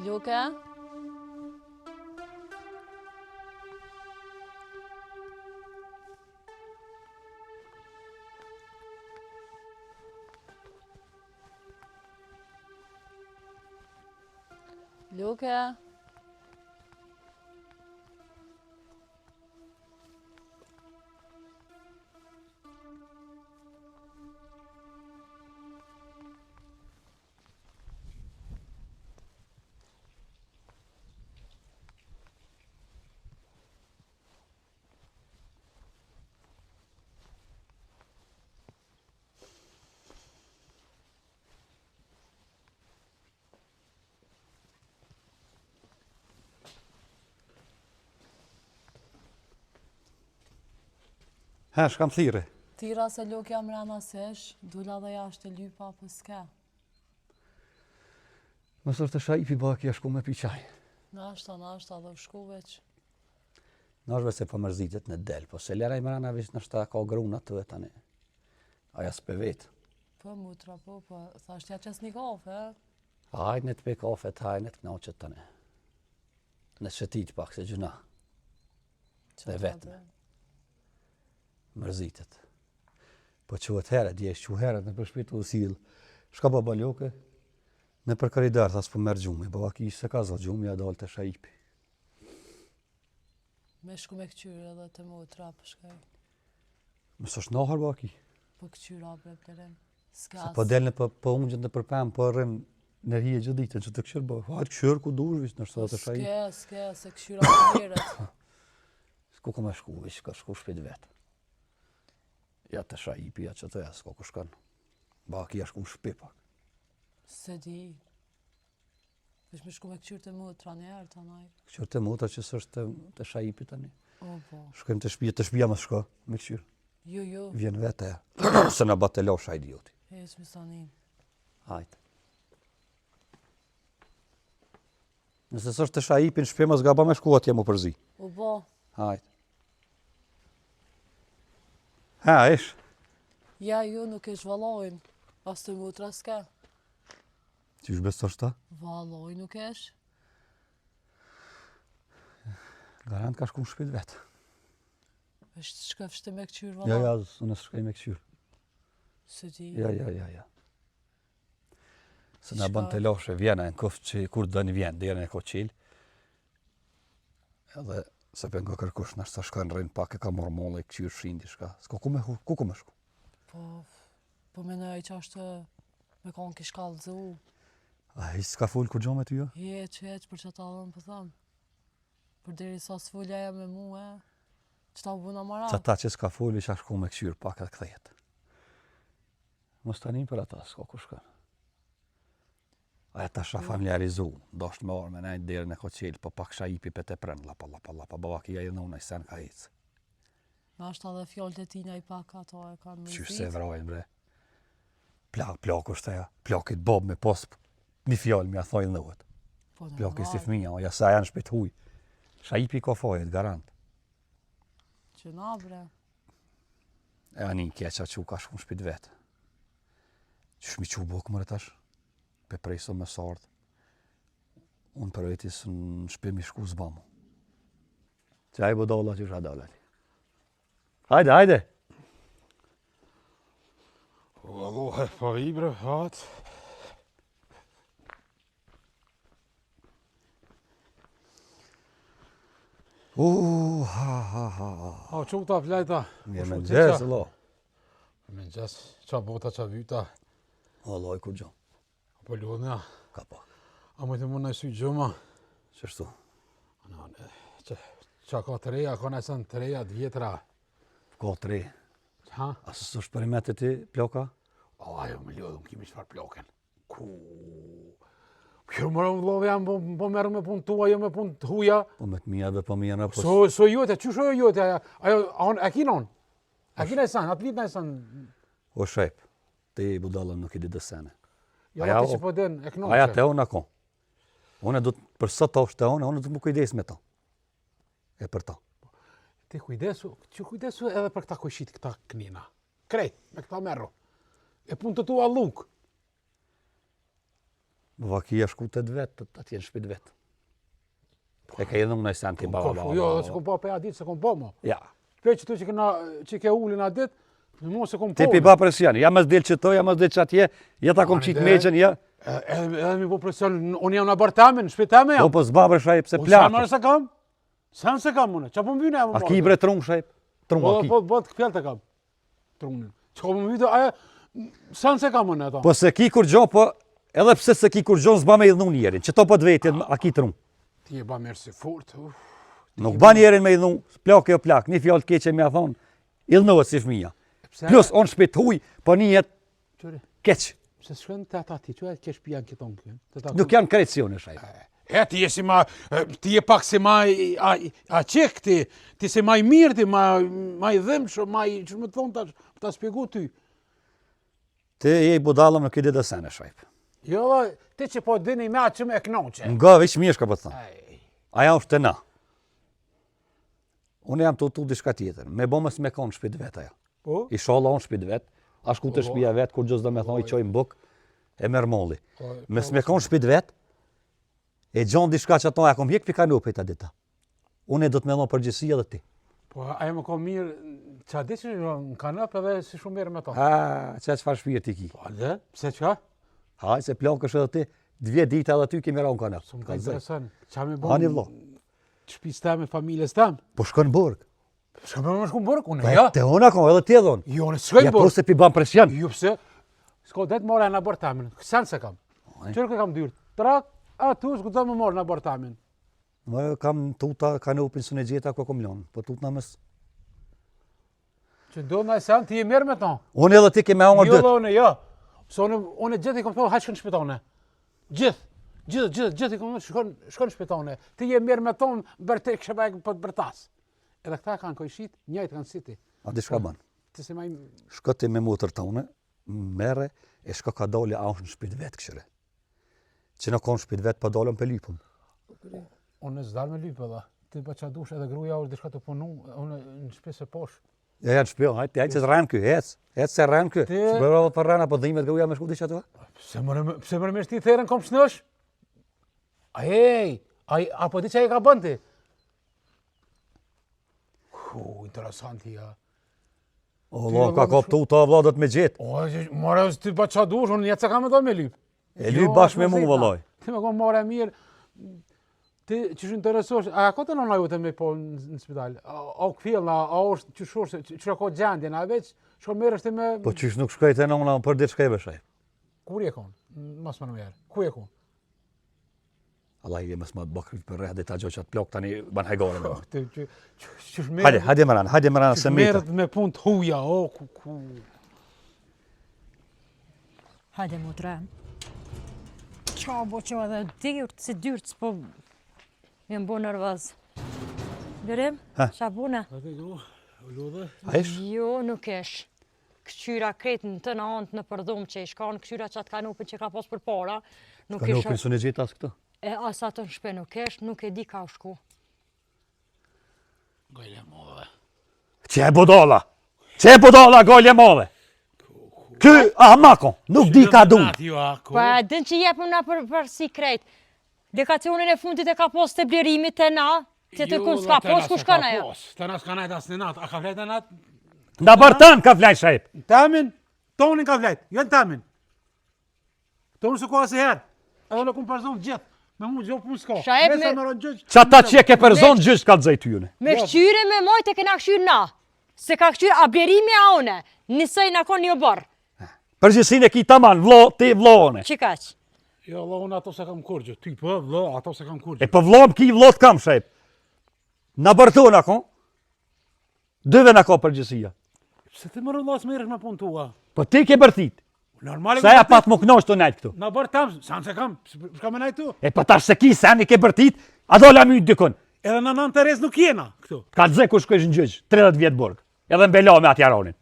Luka? Luka? Ha, shkam thire. Tira se Lukja mrena sesh, dula dhe jashtë e lypa për s'ka. Mësë është të shajpi baki a shku me pi qaj. Nashta dhe u shku veç. Nashve se po mërzitet në del, po se lera i mrena vish në shta ka gruna të tani. Aja s'pe vetë. Po mutra, po, thasht ja qes një kafe, Hajnë të pe kafe të hajnë të knaqët tani. Në shëtit pak se gjuna. Dhe vetëme. Mërzitet. Po quhet herë, djesh që herët në përshpitu u silë. Shka baba Ljoke? Në për koridor, thas po merë gjumi. Baba ki se ka zot gjumi, a dalë të shajpi. me shku me këqyre edhe të mutra për shkaj. Mësë është nahar baba ki? Po këqyra bre plerim. Se po delë në po ungjën në përpem, po rrim në rije gjithë ditën që të këshyrë baba. Hajtë këshyrë ku dush, vish nështë të shajpi. Ske, se këqyra për herët. S'ku ka me shku, vish ka shku shpit vetë. Ja të shajpi, ja që të ja, s'ka ku shkan. Baki ja shku shpi pak. Se di. Vesh me shku me këqyrë të mutra një herë të naj. Këqyrë të mutra që s'është të shajpi tani. O, po. Shkojmë të shpia më shko, me këqyrë. Jo. Vjen vete, se në batë të lau shajdi joti. Hes me sanin. Hajtë. Nëse s'është të shajipin shpe, më zgaba me shku atje mu përzi. O, po. Hajtë. Ha, ish. Ja, ju nuk ish valojnë. As të mutra s'ka. Që është besto shta? Valoj nuk ish. Garant ka shku në shpit vetë. Është shkëfshte me këqyrë valoj. Ja, unë shkoj me këqyrë. Se di. Ja. Se në bënd të loshe vjena në koftë që kur dënë vjen, dhe e ko qilë. Edhe se për nga kërkush nështë sa shka në rejnë pak e ka mormolle i këqyrë shindi shka. S'ko ku me shku? Po menoj që është me konë kish kallëzu. A i s'ka full kur gjo me ty jo? Heq, për që ta dhëmë për thëmë. Për deri sa s'fullja e me mu, që ta u buna marat. Që ta që s'ka full, i qa shku me këqyrë pak e këthejet. Mos të një për ata, s'ka ku shka. Aja ta shra familiarizu, dosht me orë me nejtë derën e koqilë, po pak shaipi për te prën, lapa, baba kia i dhënë i sen ka hecë. Na është edhe fjallët e tina i pak ato e kanë më Qysh se vrojnë bre. Plak është aja, plakit bob me pos një fjallë me a thojnë dhëvët. Plakit si fëmija, ja sa janë shpit huj. Shaipi ka fajet, garant. Që na bre. E anin keqa që u ka shku në shpit vetë. Qysh mi që u bukë mërë tash? Pe prejso me sardë. Unë për vetis në shpi mi shku zbamu. Që ajë bëdolla që shra dolla ti. Hajde! Allo, pa vibre, hat. Ha, quta flejta. Mirë me gjesë, lo. Me gjesë, qa bota, qa vyta. Allo, i kur gjo. Po lodhënja. Ka pak. A më të më në sy gjëma. Qështu? Qa ka të reja, ka nësën të reja, të vjetra. Ka të re. Ha? A së është perimet e ti, ploka? Ajo, më lodhëm, kimi qëfar ploken. Ku? Kjo më rëmë dlovë jam, po merë me punë tua, jo me punë të huja. Po me të mija dhe po mija në pos. So jote, që shojë jote, ajo, a kinon? A kina e sanë, atë vitë në e sanë? O shep, ti budallën nuk i di dësene. Ja, ti që po den, e knoqe. Aja te unë akon. Unë du të, për sot të është te unë du të më kujdes me ta. E për ta. Ti kujdesu edhe për këta kujshit, këta knina. Krejt, me këta merro. E punë të tua luk. Vakia shku 8 vetë, atje në shtëpi vetë. E ka edhe në sen ti baba. Jo, se kom pa për ja ditë se kom pa mo. Ja. Për që tu që ke ullin a ditë, mo se kom pa. Ti pi pa presion, ja mos del që to, ja mos del që atje, ja ta kom qit meqen, ja. Edhe mi po presion, unë jam në apartament, në shtëpi jam. Po zbabër shaj pse Sa plak. marrë se kam? Sa se kam unë? Qa po më vyne e më A ki bre trung shaj? Trung a ki. Po të këpjell të kam. Trunin. Qa po më vyne, aja, sa se kam unë ato? Po se ki kur gjo, po edhe pse se ki kur gjo s'ba me idhnu njerin, që to po të vetin, a ki trung. Ti e ba mirë si fort. Nuk ba njerin me idhnu, plak jo plak, një fjallë të keqe me a thonë, idhnohet si fëmija. Plus, on shpit huj, po njet, keq. Se shkën të ata ti, që e kesh pijan këton kjo? Nuk janë krejtsione shaj. Ti je si ma, ti je pak si ma a qek ti si ma i mirë ti, ma i dhemshë, ma i, që më të thonë ta spjegu ty. Ti je i budalëm në këtë dhe sene shajp. Jo, ti që po dini me atë që me e knoqe. Nga veç mishka po të thonë. Aja është të na. Unë jam të diçka tjetër, me bo mësë me konë shpit vetë aja. Po? I shala unë shpit vetë, a shku të shpia vetë, kur gjës do me thonë i qojnë buk, e merë molli. Mësë me konë shpit vetë, e gjonë diçka që ato e kom hjek pika në pejta dita. Unë e do të me dhonë përgjësia dhe ti. Po, aja më kom mirë, qa di që në kanap edhe si shumë mirë me to. Ha, që farë shpirë ti ki. Po, dhe? Pse qa? Ha, se plakë është edhe ti, 2 dita edhe ty kemi ra unë kanap. Shumë ka interesant. Qa me Hani vlo. Shpis tem e familjes tem? Po shkon burg. Shka me më shku në burg, unë, ja? Te ona kom, edhe ti edhon. Jo, në shkoj Ja, në po burg. se pi ban presion. Jo, pse? S'ko det mora në abortamin. Sen se kam. Qërë kam dyrë? Trak, a tu s'ku të më morë në abortamin. Më kam tuta kanopin së në gjeta ko kom lonë, po tut në mës. Që do në e sen, ti je mirë me to. Unë edhe ti keme angër Jo, dët. dhe unë, jo. Se unë gjithë i kom thonë, hajtë shkën shpitone. Gjithë i kom thonë, shkën shpitone. Ti je mirë me tonë, bërë të kështë bajë për të bërtas. Edhe këta kanë kojshit, njëjtë kanë siti. A di shka ban? Ti se maj... Shko ti me motër tone, mere, e shko ka doli a është në shpit vetë këshire. Që në konë shpit vetë, pa dolën për lypëm. Unë s'dal me lypë edhe. Ti pa qa dush edhe gruja është dishka të punu, unë në shpis e posh. Ja, janë shpjo, hajtë që të rranë kë, hecë se rranë kë. Së bërë për rranë, apo dhimet gruja me shku disha të? Pse mërë me shti therën kom shnësh? Apo di që e ka bënd ti? Interesanti, ja. O, lo, ka kop tuta, vladët me gjithë. O, mare, ti pa qa dush, unë jetë se kam e do me lyp. E lyp bashkë me mu, vëlloj. Ti me konë mare mirë. Ti që shë interesosh, a ka të nëna jute me po në spital? A këfil, a është që shurë, që ka gjendjen, a veç, shko mirë është ti me... Po qysh nuk shkojt e nëna për ditë shkajve shaj. Kur je konë? Mas më në merë. Ku je konë? Allah i e mësë ma bëkrit për rrë, dhe ta gjo që atë plok tani ban hajgore me. Hajde Hajde më ranë se mita. merët me punë të huja, o, ku... Hajde mu të rëmë. Qa bo që edhe dyrt, si dyrt, s'po jam bo nervaz. Berim, qa bune? Hajde gru, lodhe. A ish? Jo, nuk ish. Këqyra kretë në të në antë në përdhum që i shkanë, këqyra që atë kanupin që ka pas për para. Nuk ish... Kanopin së në gjithë asë këto? E asa të në shpe nuk ish, nuk e di ka u shku. Gajle modhe. Që e budala, gojle modhe. Ky, makon, nuk di ka du. Pa e din që jepëm na për si krejt. Dekacionin e fundit e ka pos të blerimit të na, që të kun s'ka pos, ku shka na jo? Të na s'ka najt asë në natë, a ka flejt e natë? Nda bartan ka flaj shajp. Temin, tonin ka flejt, jo në temin. Tonin s'u ka asë herë, edhe në kumë përzonë gjithë, me mu gjohë punë s'ka. Shajep Mesa me- më ronë gjëgjë. Qa ta që ke përzon gjysht ka të zajtyjune. Me këqyre me mojt e kena këqyr na. Se ka këqyr a blerimi a one, nisoj na kon një borë. Përgjësin e ki taman, vlo, ti vlone. Që kaq? Jo, Allah, unë ato se kam kurgjë, ty po, vlo, ato se kam E kurgjë. për vlom ki vlot kam shajp. Na bërtu na kon. Dyve na ka përgjësia. Se ti më rëllas me irësh me punë tua. Po ti ke bërtit. Normale Sa ja pat më knosh të najtë këtu. Na bërë tam, sa se kam, shka me najtu. E për tash se ki sen i ke bërtit, a do la myt dykon. Edhe në Nën Teres nuk jena këtu. Ka të zë ku shkojsh në gjyq, 30 vjetë burg. Edhe në bela me atjaronin.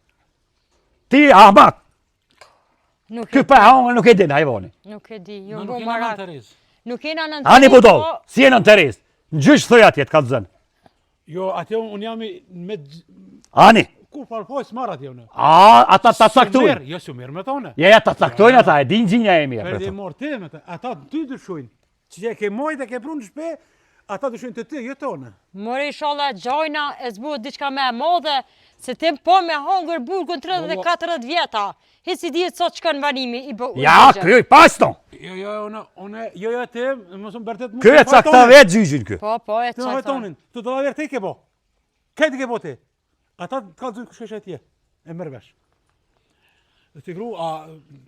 Ti, ahmak, Nuk ky e, pa hangë nuk e din hajvoni. nuk e di, jo Nuk bo jena Nën marak. Teres. Nuk jena në Ani Teres, budol, si e në Teres. Në gjyq thoj atjet, ka të zënë. Jo, atje unë jam me... Ani, Kur falpoj s'marr atje unë. Ata ta caktojnë. Jo, s'u merr me tonë. Ja, ta caktojnë ata, e din gjinja e mirë. Për mor ti me të. Ata ty dyshojnë. Që ke mojt e ke prunë në shpe, ata dyshojnë të ty, jo tonë. More inshallah gjojna e zbuhet diçka më e madhe, se tim po me hongër burgun 30-40 vjeta. Heci dihet sot çka në vanimi i bë. Ja, ky pasto. Jo, ti, mos më bërtet mua. Ky e cakta vetë gjyqin ky. Po, e Të çfarë. vetonin, të do la vërtet ke bo. Këtë ke bo ti. Ata të kallëzojnë kush është atje. E merr vesh. Ti gru,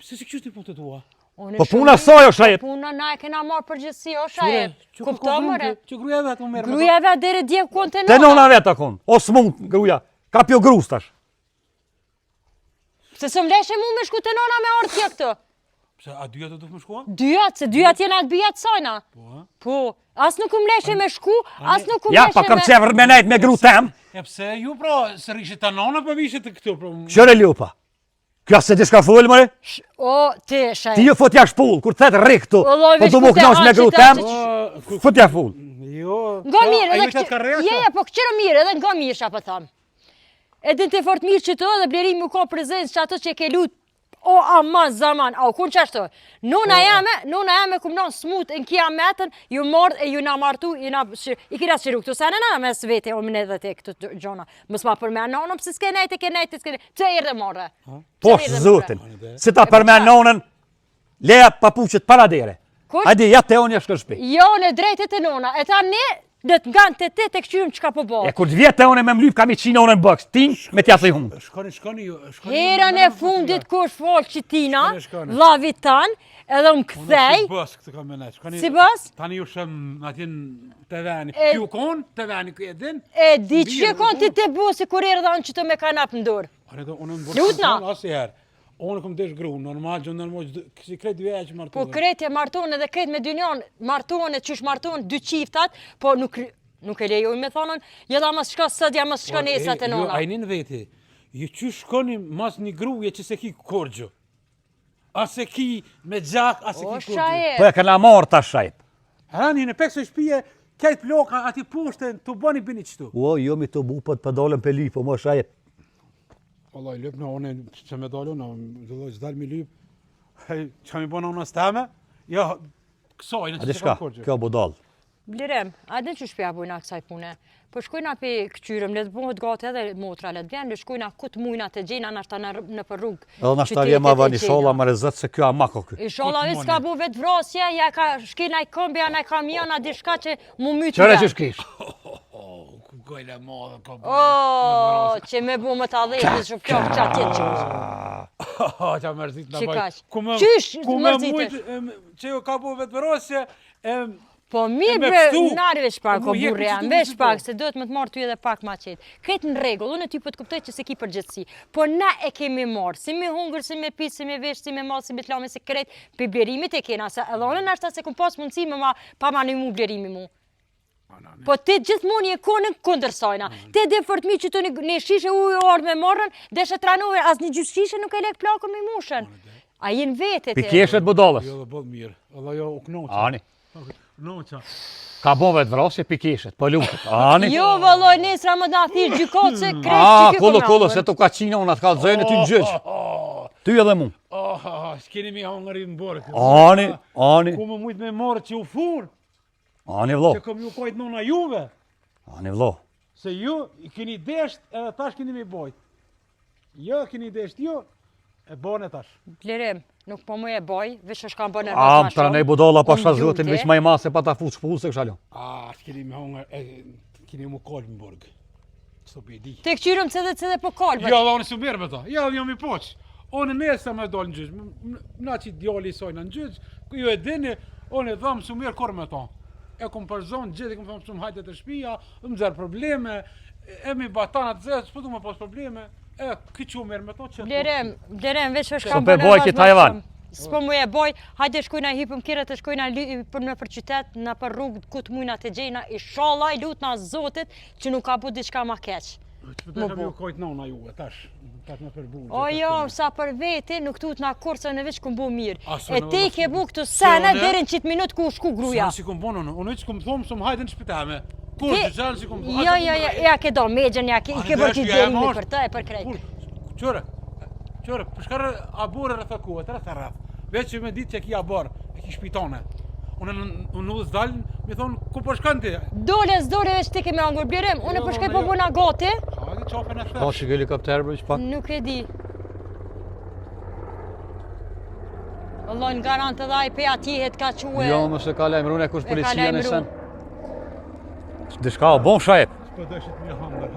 si çështë ti punë të tua? Po puna saj është ajo. Puna na e kena marrë përgjithësi, është ajo. Kupton more? Që gruaja vet më merr. Gruaja vet deri dje konte Te nona vet akon. O smund gruaja. Kapjo grus tash. Se s'm leshe mu me shku te nona me ardh tje këtë. Pse a dyja të do të më shkuan? Dyjat, se dyjat jena të bijat sajna. Po, as nuk më leshe me shku, as nuk më leshe me... Ja, pa kam qevër me nejt me gru tem. E pse ju pra, së rishit të nona për vishit të këtu? Qëre lupa. Kjo se ti shka full, mëre? O, ti, shaj. Ti ju fot jash pull, kur thet rrik këtu. Po du mu shkute, knash me gru qita, tem, fot ja full. Jo. Nga mirë, A ju edhe shtat karrera? jeja, po këqërë mirë, edhe nga mirë, shapë thamë. Edhe të fort mirë që të dhe blerimi u ka prezencë që ato që ke lut, o aman zaman, au kun qashtë, nuna jame kum non smut në kia metën, ju mordë e ju na martu, i kira qiru këtu, sa në na mes vete, o mine dhe te këtu gjona, mësma për me anonëm, pëse s'ke nejtë, pëse e rrë morë. Poshtë zotin, si ta përmen nonën, leja papuqet paradere. Hajde, ja te unë jashtë shpi. Jo, në drejtet e nona, e ta ne, dhe të nga të të këqyrëm që ka po bo. E kur të vjetë te unë me mlyp kam i qinë unë në bëks, tin me tja thë humë. Shkoni ju. Herën e fundit kush folë që tina, lavit tanë, edhe më këthej. Si bës këtë kam menet. Si bës? Tani ju shëm atin të veni. Ju konë të veni këj edin. E di që konë ti të bu si kur erë dhanë që të me kanap në dorë. Lutna. Unë këm desh gru, normal, gjë normal, kësi krejt dy e që martonë. Po krejt e martonë edhe krejt me dynjon, martonë, qysh martonë, dy qiftat, po nuk e lejoj me thonën, jeda mas shka sëdja, mas shka nesat e nona. Jo, ajnin veti, ju që shkoni mas një gruje që se ki korgjë. A se ki me gjak, a se ki korgjë. Po e këna marë ta shajp. Hani, në pekë se shpije, kajt ploka, ati pushten, të bani bini qëtu. O, jo mi të bupët për dolem për lypë, mo shajp. Allah i lyp në one që me dalë, në dëlloj që dalë mi lyp, që kam i bëna unë steme, ja, kësaj në që se kam korgjë. Kjo budal. Blirem, a din që shpja bujna kësaj pune? Po shkojna për këqyrëm, le të bëhet gati edhe motra, le të vjen, le shkojna këtë mujna të gjena, nashta në për rrugë. Edhe nashta vjema vani shola më rezët se kjo a mako kjo. I shola vit s'ka bu vetë vrasje, ja ka shkina i kombi, ja ka mjona, dishka që mu mytë. Qëre që shkish? Gojle madhe, ka bu. O, që me bu më të adhejtë, që kjo që atje që. Qa mërzit në Që baj. kash? Qysh mërzitesh? Që ju ka bu vetë vrasje, Po mirë bre, nari veç pak, o burre jam, veç pak, se do të më të marrë ty edhe pak ma qetë. Këtë në regull, unë e ty po të kuptoj që se ki përgjithsi, po na e kemi marrë, si me hungër, si me pitë, si me vesh, si me malë, si me të lame, si kretë, për blerimit e kena, se edhe unë nashta se kum pas mundësi me ma, pa ma në mu blerimi mu. Po ti gjithmonë je konën kundër sajna. Ti dhe fërtmi që të një shishe ujë ardhë me morën, deshe tranove, as një gjysë shishe nuk e lek plakën me mushën. A jenë vete ti. Pikeshet budalës. Jo dhe bëllë mirë, edhe jo u knoqa. Ani. Knoqa. Ka bon vetë vrasje pikeshet, po lutët. Ani. Jo, vëlloj, nesra më da thirë gjykatë se krejtë që kjo kullu, këmë se tu ka qina unë atë ka zëjnë ty në gjyqë. Ty edhe mu. S'keni mi hangëri në borë. Ani. Ku më mujtë me morë që u furë. Ani vlo. Që kom ju kajtë nona juve. Ani vlo. Se ju i keni desht edhe tash keni me bojt. Jo, keni desht ju, e bane tash. Blerim, nuk po mu e boj, veç është kam bërë në Am tra nej budalla pa shazotin, veç ma i mase pa ta fuq shpull se këshallo. S'keni me hangër, keni mu kalë më borgë. Së për di. Te këqyrëm cëdhe po kalbet. Ja, dhe unë së mirë me ta. Ja, dhe jam i poqë. Unë nesa me dalë në gjyqë. Na që djali i sajnë në gjyqë, ju e dini, unë e dhamë së mirë kërë me ta. E kom përzonë gjithë, e kom thonë pësum hajtet e shpia, më zërë probleme, e mi batanat zërë, s'po du me pas probleme, e këqë u mirë me ta që... Blerem, veç është S'po kam pe bërë boj ki Taiwan. S'po mu e boj, hajde shkojna hipëm kire të shkojna në për qytet, në për rrugë, ku të mujna të gjejna, i shalaj lutna zotit që nuk ka bu diçka ma keq. Që të shëm ju kojtë nona juve, tash me përbu. O jo, sa për veti, nuk tut na kurse në veç këmë bu mirë. E ti ke bu këtu sene, derin qitë minut ku shku gruja. Sa si këmë bonë unë që këmë thomë, së më hajtë në shpitame. Kur të gjanë si kom... Ja ke do megjen, ja ke bërë t'i djerimi për të e për krejt. Qërë, për shkarë a borë rrëth kuat, rrëth e rrëth. Veç që me ditë që ki a borë, e ki shpitone. Unë në udhës dalën, mi thonë, ku po shkën ti? Dole, s'dole veç ti kemi angur blirim, unë po shkoj po bëna gati. Hajde qapën e Ka thesh. që helikopter bërë që pak? Nuk e di. Allah në garant edhe ai pe atihet ka quë. Jo, mëse ka lajmëru e kush E ka policia në lajmëru. sen. Dishka o bon shajep. Po dëshit mi hangër.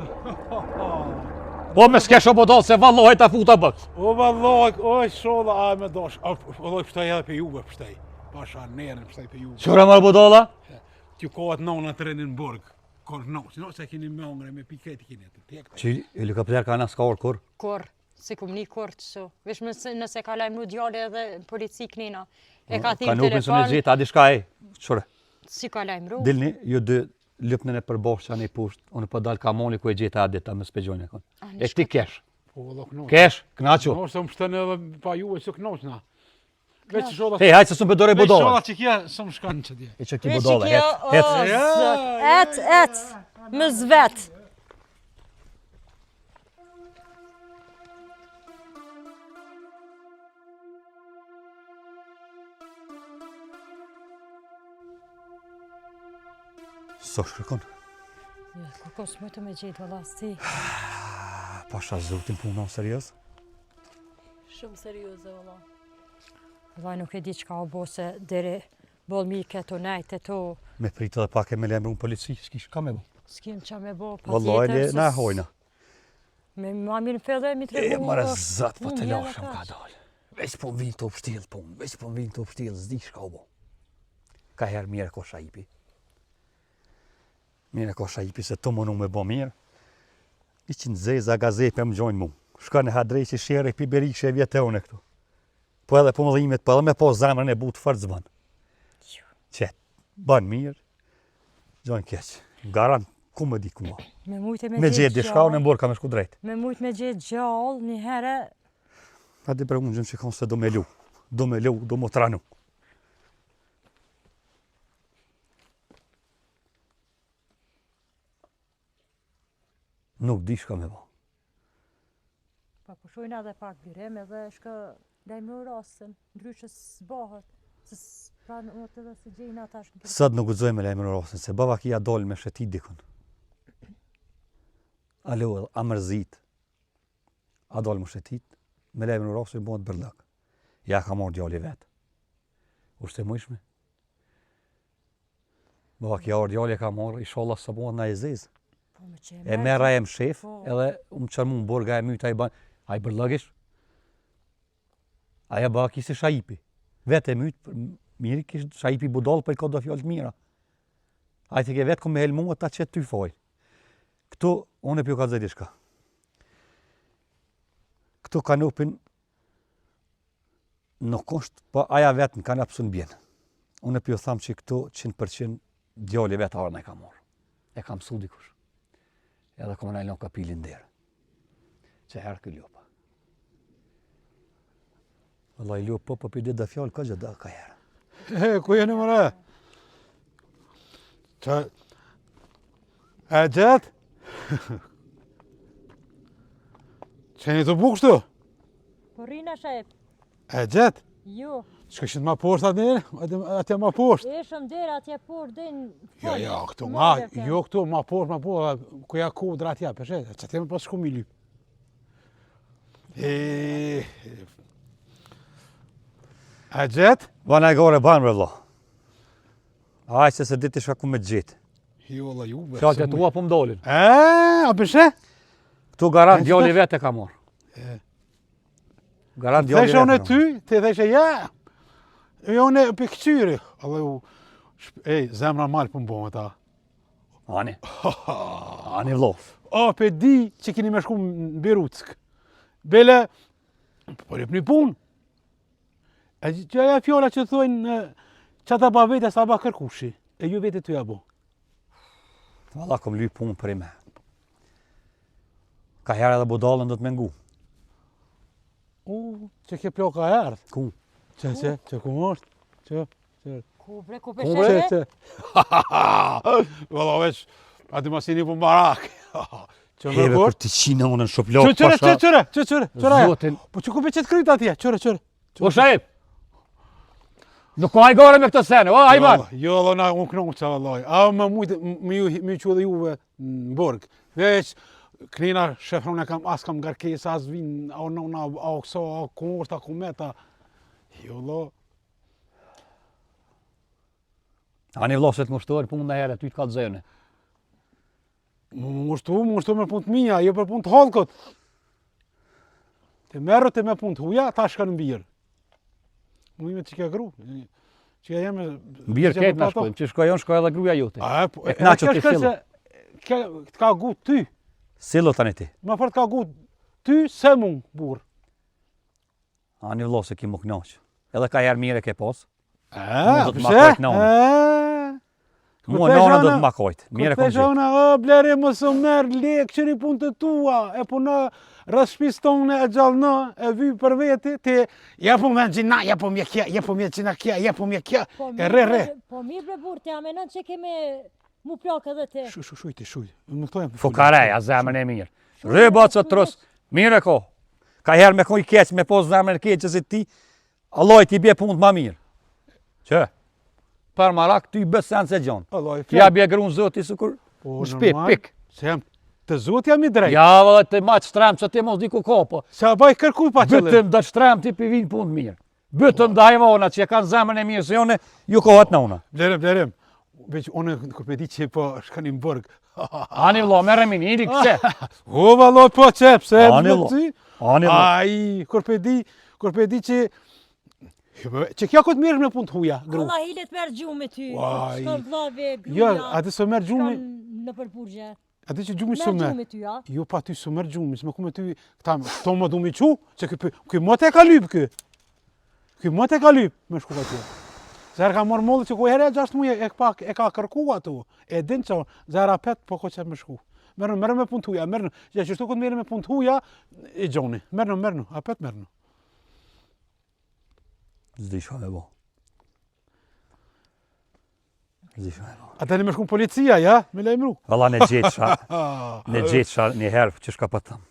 Po me s'kesh o bodal se vallohet ta futa bëk. O vallaj, oj sholla, a me dosh. Vallaj pështaj edhe pe juve pështaj. Pasha nerën pështaj pe juve. Qëra marë bodala? T'ju kohat nona të rënin burg. Kor no, si no se keni me hangre me piket keni të tekta. Që helikopter ka nas ka orë kur? Kur, si kum një kur të so. Vesh nëse ka lajmëru djale edhe polici knina. E ka thirë Kanupin së në telefon, gjithë, a dishka e. Qëre, si ka lajmëru. dilni, ju dy lypnën e përbosh që anë i pusht, unë po dal kamoni ku e gjithë adit, ta më spegjoni e kon. E ti kesh, Po valla knoç. kesh, knaqo. Knoç se më shtën edhe pa juve që knoç na. Veç sholla. Hej, hajtë se s'u përdore Veç sholla bodala. që kja së më shkanë që dje. E që ki Veç bodala, kjo, et. o, zot. Et, më zvet. So shkërkon, Ku s'më të me gjetë valla si. pasha zotin punon serios. Shumë serioze, valla. Valla nuk e di çka o bo se deri boll mi këto najt e to. Me pritë dhe pak e me lemru në polici, s'kish ka me bo. S'kim qa me bo, pa Wallahi, le tjetër. na hojna. Me mamin fedhe mi të E regu. mërë zat, po të Unë lashëm jela ka kaq. dalë. Veç po më vinë të pështilë, veç po më vinë të pështilë, zdi shka u bo. Ka herë mirë ko shaipi. Mirë ko shaipi se të mënu me bo mirë. I që në zeza gazepe më gjojnë mu. Shka në hadrej që shere i piberik që e vjetë e une këtu. Po edhe po më dhimet, po edhe me po zamrën e butë fërë zbanë. Qetë, banë mirë, gjojnë keqë. Garant, ku më di kuma. Me mujtë Me gjetë di shka, unë e mborë ka me shku drejtë. Me mujtë me gjetë gjallë një herë. Pa di për unë gjëmë që konë se do me lu. Do me lu, do më tranu. Nuk di shka me bo. Pa pushojnë edhe pak birim edhe shka lajmëru rastin, ndryshë s'bahet. Se s'pranot edhe se gjejnë ata shkën. Sot nuk guxoj me lajmën rosin, se baba kia dol me shetit dikun. Alo, a mërzit. A dol më shetit, me lajmën rosin bëhet bërlak. Ja ka marrë djali vetë. Ushte mujshme. Baba kia orë djali ka marrë, inshallah së bëhet na e zezë. Po me që E merra e më shef, Po. edhe më qërmu më borga e myta i ban, a i bërlëgish? Aja ba kisi shaipi. Vete e mytë, mirë kishë shaipi budal, për i ka do fjallë të mira. A i të ke vetë ku me helmu, ta qëtë ty fojë. Këtu, unë e pjo ka zedi shka. Këtu kanupin, nuk është, po aja vetë në kanë apsu në bjenë. Unë e pjo thamë që këtu 100% djali vetë arën e ka morë. E kam su dikush. Edhe kom në ka pilin derë. Që herë kë ljopa. Allah i ljopa, po për ditë dhe fjallë, ka gjithë ka herë. Ku jeni mëre? Që... E gjetë? Qeni të bukë shtu? Po rina shep, E gjetë? jo. Që këshin ma poshtë atë njerë? Atje ma poshtë? Eshëm dera atje por din. Jo, këtu ma, jo këtu ma poshtë, ku ja kodra atje, përshet, që atje me pas shku mi lyp. E gjetë? Vana e gore banë, bre vlo. Aj, se ditë shka ku me gjitë. Jo, la ju, Fjallë të tua po më dolin. A përshet? Këtu garant E, djali qëtash? vetë e ka morë. Garant djali Theshe unë e vetë. e ka morë. ty, ti theshe ja. Jo unë e për këqyri. Ej, zemra malë për më bëmë ta. Ani. Ani vlo. O, pe di që keni me shku në Beruck. Bele, po lep një punë. E që aja fjolla që thojnë, që ata ba vete sa ba kërkushi. E ju vete të ja bo. Valla kom lyp punë për i me. Ka herë edhe budalën do të mengu. Që ke ploka e ardhë. Ku? Që ku është? Që? Ku bre, ku Ku bre? peshe? Valla veç, A di masini po barak. Që Heve mërkur? kur ti qina unë në shoplok, Qëre. Zotin. Po që ku be qëtë kryt atje, qëre. O shajip, nuk ka ajgore me këtë sene, o ajman. Jo, Allah, na unë knonë që vallaj. A më mujtë, më që dhe juve në burg. Veç, knina shefrone as kam garkes, as vin, a nona, a këso, a kumurta, kumeta. Jo, Allah. Ani vloset ngushtohen punë në herë, ty të ka të zëne. Më ngushtu me punë të mija, jo për punë të halkot. Të merët e me punë të huja, ta shka në mbirë. Më ime që ke gru. Që ja jeme... Mbirë ketë në shkojmë, që shkoj edhe gruja jote. E kna që kjo ti shka fillo. se të ka gu ty. Sillo tani ti. Ma fërë të ka gu ty se mu, burë. Ani vlose ki më knaqë. Edhe ka herë mire ke posë. Do të makojt nona. Mua nona do të makojt. Mire kom gjithë. Këtë o bleri më së merë lekë qëri punë të tua, e puna rrës shpis tonë e gjallëna, e vy për veti, ti jepu me në gjina, jepu me kja, jepu me gjina kja, jepu me kja, e re. Po mirë bre burë, te amenon që keme mu plak edhe te. Shuj. Më këtojnë. Fukareja, zemën e mirë. Rëba që të trus, mire ko. Ka herë me koj keq, me posë zemën e keq që si ti, Allah ti bje punë të ma mirë. Që? Për marak, ty bësen se gjonë. Tja bje grunë zoti së kur shpi, pik. Se jam të zoti jam i drejt. Ja, vëllë, të ma shtremë që ti mos di ku ka, po. Se a baj kërkuj pa qëllim. Bëtëm dhe shtremë ti për vinë punë mirë. Bëtëm dhe hajvona që kanë zemën e mirë, se jone, ju kohat në una. Blerem. Veç, unë kër pe di që po shkanim bërg. Ani vlo, mere mini, ili këse. O, valo, po qep, se Ani vlo. Ai, kër pe di që... Që kja këtë mirë me punë të huja, gru. Allah hilet merë gjumë ty, Uaj. shkon vlave, Jo, gruja, ati së merë gjumi, shkon në përpurgje. ati që gjumi së Merë merë. gjumë ty, a? Jo, pa ty së merë gjumi, së me ku me ty, këto më du mi qu, që këj më te ka lypë këj. Këj më te ka lypë, me shku ka tje. Zerë ka morë mollë që ku herë 6 muje e ka kërku atu, e din që zerë apet, po ko që me shku. Merë me punë të huja, merë, që qështu këtë mirë me punë të huja, i gjoni, merë, apet merë. Zdi shka me bo. Ata në me shku në policia, ja? Me lejmru. Valla në gjithësha një herë që shka pëtëm.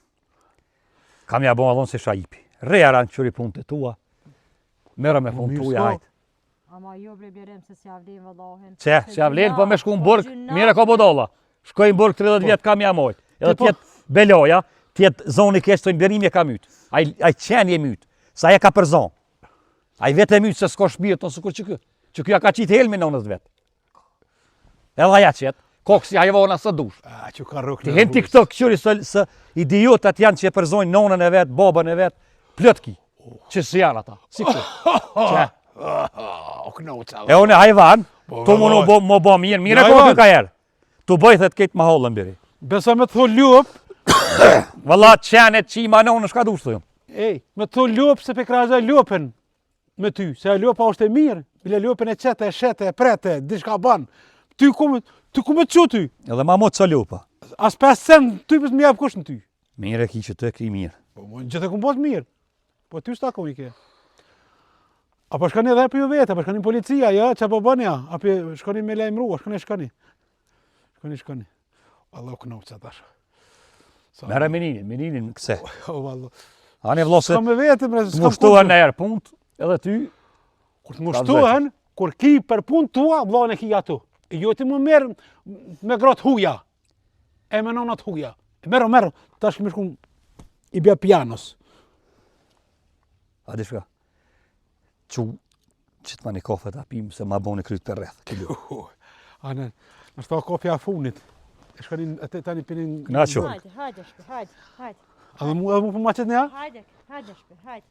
Kam ja bo allonë se shajipi. Reja në qëri punë të tua. Mera me punë tuja hajtë. Ama jo bre bjerem se si avlen vëllahin. Që, si avlen, po me shku në burg, mire ko bodolla. Shkoj në burg 30 vjetë kam ja mojtë. Edhe tjetë beloja, tjetë zoni keshtë të ndërimi e ka mytë. Aj qenë je mytë, sa e ka për zonë. Aj vetë e mytë se s'ko shpirë të nësë kur që kë. Që kjo ka qitë helmi në nënës vetë. Edhe aja qëtë, kokë si hajvona së dush. Që ka rëk Ti hen ti këto këqyri së idiotat janë që e përzojnë nonën e vetë, babën e vetë, plëtki. Që si janë ata, si këtë. E unë e hajvan, tu më bo mirë, mire ko kjo ka herë. Tu bëjthet këtë ma hollën biri. Besa me të tho ljop, Valla qenet që i ma nonë shka dush të jumë. me të tho ljop se pe kraza ljopen me ty, se a ljopa është e mirë, bile ljopen e qete, e shete, e prete, diçka banë. Ty ku me të që ty? Edhe ma motë që lupa. As 5 cent ty pës më jap kush në ty. Mire ki që të ki mirë. Po gjithë e ku mbos mirë. Po ty s'ta ku i ke. Apo shkani edhe për ju vete, apo shkani policia, ja, që po bën ja, apo shkani me lajmëru, shkani. Allah u kënoq që atash. Mere meninin këse. O, Allah. Ani vlose, S'kam me vetëm, të mushtohen në herë punt, edhe ty, kur të mushtohen, kur ki për punë tua, vllahën e ki ato. E jo ti më merë me gratë huja. E me nonat huja. Merë, tash kemi shku i bja pianos. a di shka, që të ma një kafe të apim se ma boni kryt për rreth. Anë, në shta kofja funit. E shkanin, tani pinin... Na qo. Hajde shpe, hajde. Edhe mu për ma qëtë një? Hajde shpe, hajde.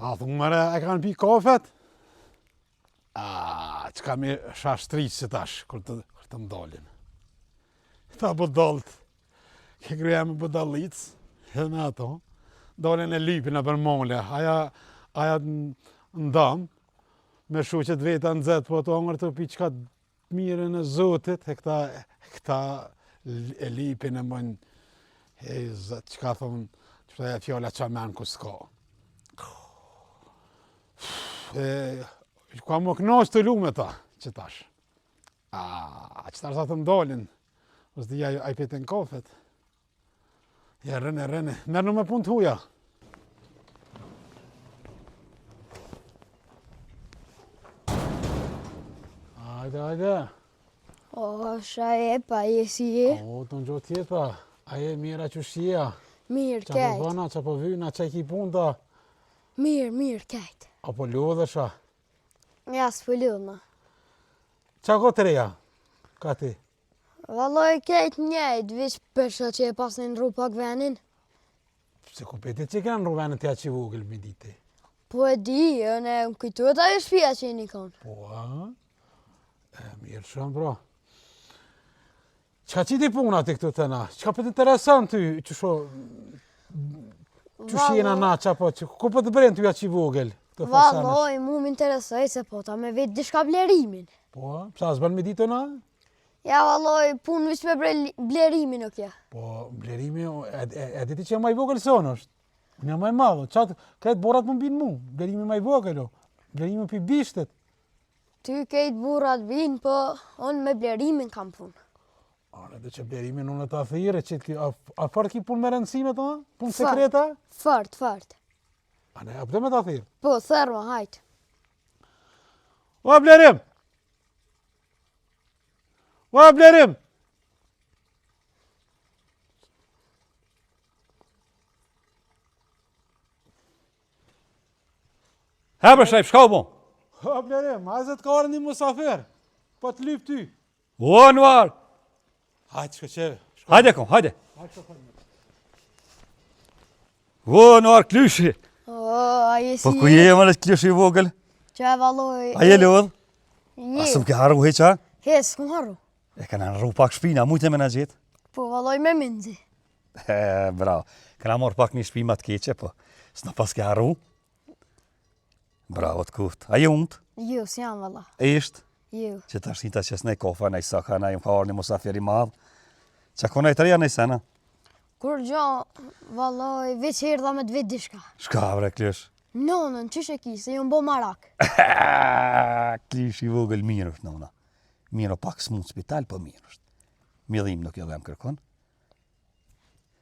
A, thumë mëre, e kanë pi kafet? Që kam i shashtriqë që tash, kër të mdallin. Ta bëdallt, ke gruja me bëdallicë, edhe me ato, dalin e lypin e për mole, aja ndam, me shuqet veta në zetë, po të angër të pi qka të mirën e zotit, e këta e lypin e mëjnë, zëtë, qka thonë, Që e fjalla qa men ku s'ka. Ka më knasht të lume ta, që tash. Që tash sa të mdalin. Ose të ja i petin kafet. Ja, rëne. Merë në me pun të huja. Hajde. O, shaepa, jesi je? O, të në gjotë tjepa. Aje mira që shia. Mirë, Qa po kajt. bëna, qa po vyna, qa ki punta. Mirë, kajt. Apo lodhësha. Ja, s'pëlludna. Qa ko të reja? Ka ti? Valoj kajt njejt, vish përshë që e pasin rru pak venin. Se ku petit që kanë ruvenë të ja që vogël me dite. Po e di, në më kujtuet ajo shpia që i një konë. Po, a? Mirë shumë, bro. Qa qiti puna ti këtu të na? Qa për të interesant ty, që sho... Që shjena na, qa po, ku për të brenë ty ja që vogël? Valoj, mu m'interesoj se po ta me vetë dishka blerimin. Po, psa s'ban me ditë na? Ja, valoj, pun vish me blerimin o kja. Po, blerimi, e diti që e maj vogël sonë është. Unë e maj madhë, qatë, këtë borat më mbinë mu, blerimi maj vogël, blerimi për bishtet. Ty kejt burat vinë, po unë me blerimin kam pun. Anë, dhe që blerimin unë të athire, që a farë ki pun me rëndësime të, pun sekreta? Fart. Anë, a pëtë me të athire? Po, thërma, hajt. O, blerim! Hebër shajp, shka u bon? O, blerim, hajze të ka arë një musafir, po të lyp ty. O, nuar! Hajtë, shkëqeve. Hajde kom, hajde. O, nuar, klyshi. O, a jesi Po ku je më në klyshi i vogël? Që e valoj... A je lodh? Je, Asëm ke haru heqa? hes, s'kum haru. E kana në rru pak shpina, mujtë me në gjithë. Po, valoj me minzi. Bravo. Kana morë pak një shpima të keqe, po s'na pas ke haru. Bravo të kuft. A je undë? Jo, s'jam valla. E ishtë? Jo. Që ta shnita që s'nej kofa, nej saka, nej më ka arë një musafiri madhë. Qa kona i të reja nej sena? Kur gjo, valoj, veç herdha me të vetë dishka. Shka bre klysh? Nonën, qysh e ki, se ju mbo marak. Klysh i vogël mirë është nona. Mirë o pak s'mund spital, po mirë është. Midhim nuk jo dhe më kërkon.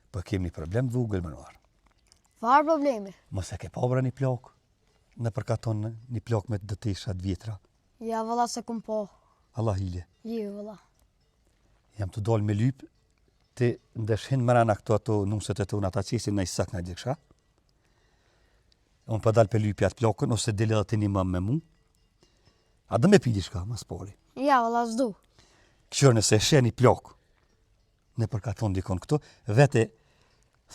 Po kem një problem vogël më nuar. Farë problemi. Mos e ke pobra një plok, në përkaton një plok me të dëteshat vjetra. Ja, valla se kum po. Allah hile. Jo, valla. Jam të dol me lyp, ti ndeshin mërana këto ato nuset e të unë ata qesin në i sak në djeksha. Unë për dal për lypja të plokën, ose dele dhe të një më me mu. A dhe me pidi shka, mas pori. Ja, valla s'du. Këshërë nëse e shë një plok, në përkaton dikon këto, vete,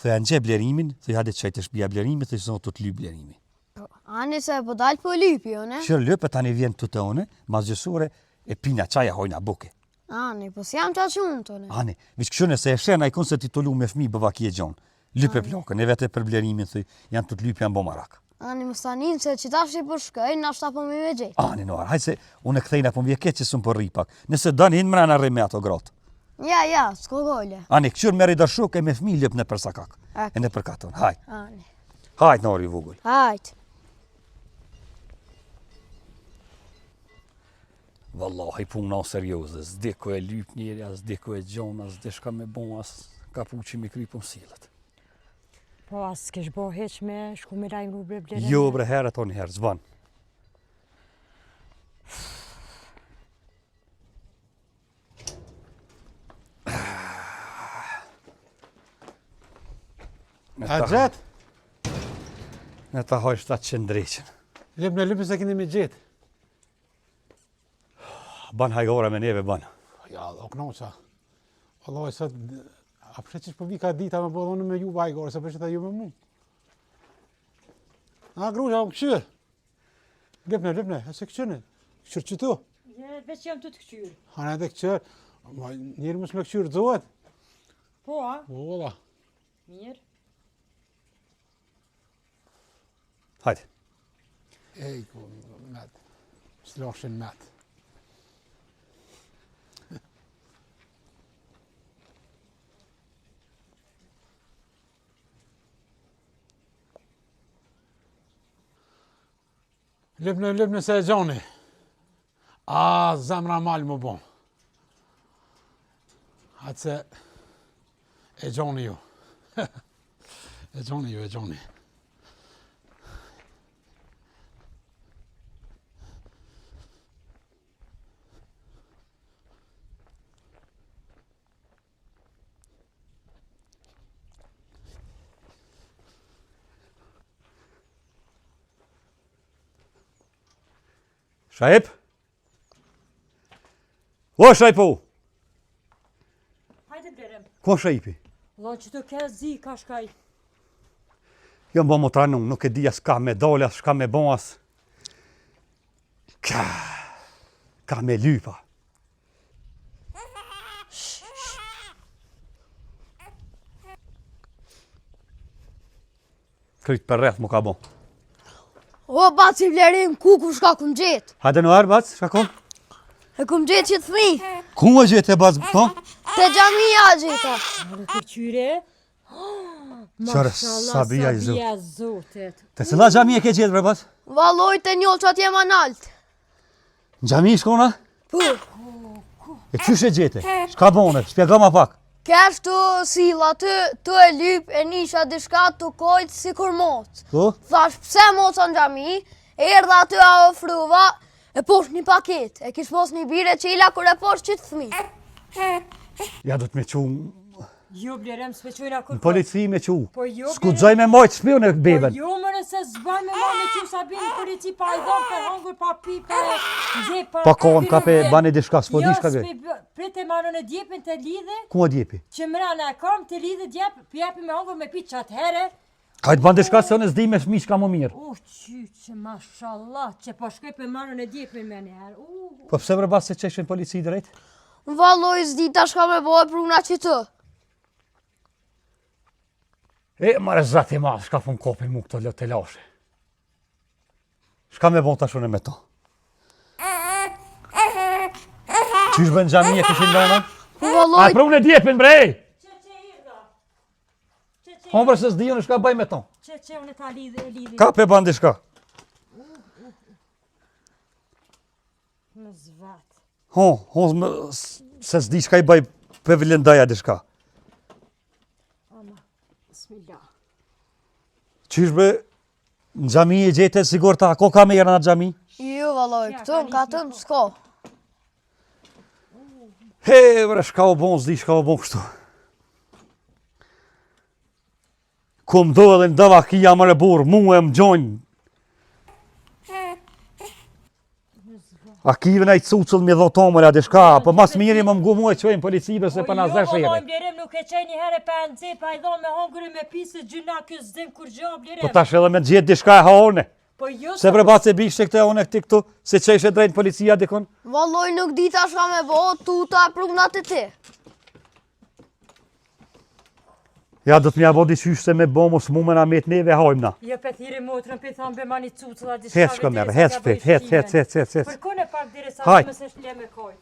thëja në gje blerimin, thëja hajde qaj të shpia blerimit, thëja zonë të të lyp blerimi. Ani se po dal po lypi, one? Këshërë lypë tani vjen të të one, mas gjësore, e pina qaja hojna buke. Ani, po s'jam qa qunë tone. Ani, vish këshërë nëse e shë në ikon se ti të lu me fmi bëva kje gjonë. Lype plokën, e vete për blerimin, thëj, janë të të lypja në bo marak. Ani, më stanin se që tash i për shkëj, nashta po mi me gjetë. Ani, noar, hajtë se unë e këthejna po më vje që sëmë për ripak. Nëse dënë hinë mërana rrej me ato grotë. Ja, s'ko gole. Ani, këshërë meri dërshuk e me fmi lëp në përsakak. Ak. E në përkaton, hajtë. Ani. Hajtë, nori vogël. Hajt. Wallahi puna serioze, s'diko e lyp njeri, s'diko e gjona, s'dishka me bon, as kapuqi mi krypëm silët. Po, as s'kesh bo heq me shku me rajnë rubre blerim? Jo bre herë ato një herë, zban. A gjetë? Në ta hoj 700 dreqen. Lypë se keni me gjetë. Ban hajgora me neve, ban. Ja, o knoqa. Allah, se a përshë që vi ka dita me bëdhonë me ju vajgore, se përshë ta ju me mu. A, grusha, o këqyrë. Lypne, e se këqyrë. Këqyrë që tu. Veç jam të këqyrë. Hane edhe këqyrë. Njëri mësë me këqyrë dzohet. Po, a? O, da. Mirë. Hajde. Ej, ku, met. Slashin met. Lëpnë se e gjoni. A, zemra malë më bon. Atë se e gjoni ju. E gjoni. Shajip? O, Shajpo! Hajde blerem. Ko Shajipi? Lo që të ke zi, ka shkaj. Jo më tranun, nuk e di as ka me dole, as shka me bon as. Ka me lypa. Kryt për rreth më ka bon. O, baci vlerim, ku shka kum gjetë? Hajde në arë, bac, shka kom? E kum gjetë që të fmi. Ku më gjetë e bac, po? Te gjamia gjeta. Në të qyre. Qërë, sabia i zot. Sabia zotet. Te cila gjami e ke gjetë, bre, bac? Valoj të njollë që atje ma nalt. Në gjami i shkona? Po, E qysh e gjete? Shka bone? Shpjega ma pak. kesh të sila të e lyp e nisha dishka të kojtë si kur mocë. Po? Thash, pse moca në gjami, e erdha aty a ofruva, e posh një paket, e kish pos një bire qila kur e posh që të thmi. Ja do të me qu Jo blerem, s'pe qojna në kërkoj. polici me qu. Po jo, S'ku gjoj me mojtë shpion e Po beben. jo mëre se zbaj me ma me që Sabin në polici pa i dhon për hangur, pa pi, për gje, për... Pa kohën, ka pe bane diçka, s'po di shka Jo, be. s'pe prite marrën e djepin të lidhe, Ku më djepi? që mrena e kam të lidhe djep, pjepi me hangur me pi qatë here. Ka të ban diçka se unë s'di me shmi shka më mirë. Qyqë, mashallah, që po shkoj për marrën e djepin me njerë. Po pse bre bas se qeshin polici drejt? Valoj zdi ta shka me bojë pruna që të. E, mare zati ma, shka fun kopin mu këto të lashe. Shka me bon të shune me to? Qysh bën gjami e këshin dojna? Po A valoj, për unë e djepin bre! Që irda. Po bre se s'di unë shka bëj me to. Që unë ta lidhe e lidhe. Ka pe ban diçka. Në zvat. Se s'di shka i bëj pe vlendaja diçka. Bismillah. Qysh be, në gjami e gjete sigur ta, ko ka me jera në gjami? ju valoj, këtëm, katëm, s'ko. He, bre, shka o bon, s'di shka o bon kështu. Ku më do edhe në dëva kia më rebur, mu e më gjojnë. A kive në i cucull me dhotomër a dishka, po mas mirë më mgu mu e qojnë policive se për nazër Po jo, shere. blerem nuk e qej një herë pa nëzi, pa i dhon me hongri me pisë, gjyna kjo zdim kur gjo, blerem. Po tash edhe me gjithë dishka e haone. Po jo, Se bre bace bishte këte one këti këtu, se qeshe drejnë policia dikon. Valoj nuk di ta shka me bojë, tuta e prunat e ti. Ja do të mja bodi qysh se me bo mos mu me na met neve hajmë na. jo pe thiri motrën, pe thonë be mani cucëlla diçka. Het shko merë, het shpejt, het. Përkone pak dire sa Hajt. më se shle me koj.